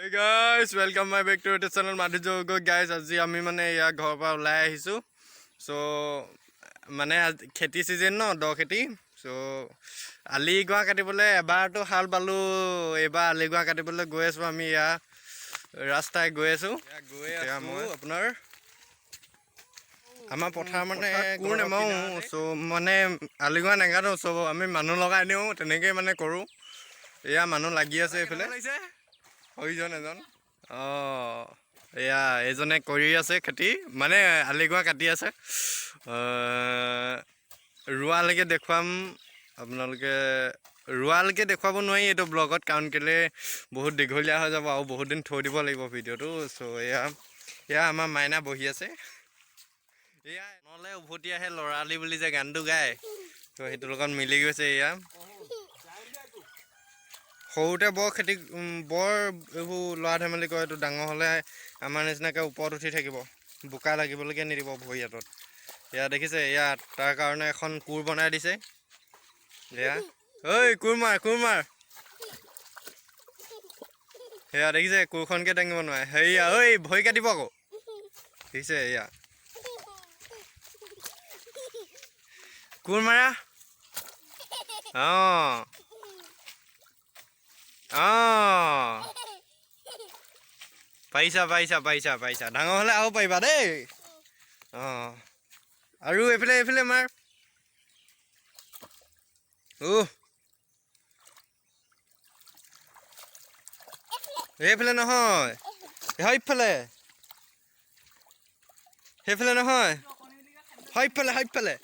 Hey guys, welcome back to the channel Madhujya Gogoi guys. আজি আমি মানে ইয়া ঘৰৰ পৰা ওলাই আহিছো সো মানে খেতি সিজন ন দ খেতি সো আলি গোৱা কাটিবলৈ এবাৰটো হাল বালু এবাৰ আলি গোৱা কাটিবলৈ গৈ আছো আমি ইয়া ৰাস্তায় গৈ আছো মই আপোনাৰ আমাৰ পথাৰ মানে কোৰ নেমাও সো মানে আলি গোৱা নেগানো সো আমি মানুহ লগাই দিওঁ তেনেকৈ মানে কৰো এয়া মানুহ লাগি আছে এইফালে হয়জন এজন এয়া এজনে কৰি আছে খেতি মানে আলি গোৱা কাটি আছে ৰুৱালৈকে দেখুৱাম আপোনালোকে ৰুৱালৈকে দেখুৱাব নোৱাৰি এইটো ব্লগত কাৰণ কেলে বহুত দীঘলীয়া হৈ যাব আৰু বহুত দিন থৈ দিব লাগিব ভিডিঅ'টো চ' এয়া আমাৰ মাইনা বহি আছে এয়া নহ'লে উভতি আহে ল'ৰালি বুলি যে গানটো গায় ত' সেইটো লগত মিলি গৈছে এয়া সৰুতে বৰ খেতি বৰ এইবোৰ ল'ৰা ধেমালি কৰে এইটো ডাঙৰ হ'লে আমাৰ নিচিনাকৈ ওপৰত উঠি থাকিব বোকা লাগিবলৈকে নিদিব ভৰি হাতত এয়া দেখিছে এয়া তাৰ কাৰণে এখন কোৰ বনাই দিছে এয়া ঐ কোৰ মাৰ সেয়া দেখিছে কোৰখনকে দাঙিব নোৱাৰে সেয়া ঐ ভৰি কাটিব আকৌ দেখিছে এয়া কোৰ মাৰা পাৰিছা ডাঙৰ হ'লে আৰু পাৰিবা দেই আৰু এইফালে মাৰ এইফালে নহয় সেইফালে নহয় সেইফালে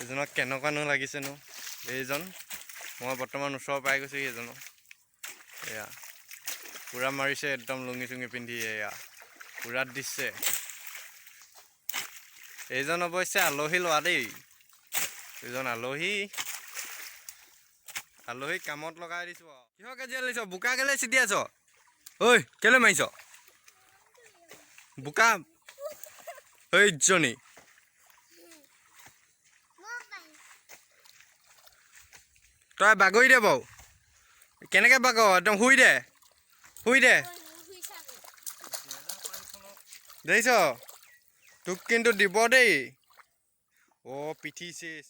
এজনক কেনেকুৱানো লাগিছেনো এইজন মই বৰ্তমান ওচৰ পাই গৈছোঁ এইজনক এয়া পূৰা মাৰিছে একদম লুঙি চুঙি পিন্ধি এয়া পূৰা দিছে এইজন অৱশ্যে আলহী লোৱা দেই এইজন আলহী কামত লগাই দিছোঁ আৰু কিহকে জীয়াই লৈছ বোকা কেলে চিটি আছ ঐ কেলে মাৰিছ বোকা এইজনী তই বাগৰি দে বাৰু কেনেকৈ বাগ একদম শুই দে দেখিছ তোক কিন্তু দিব দেই পিঠি চেচ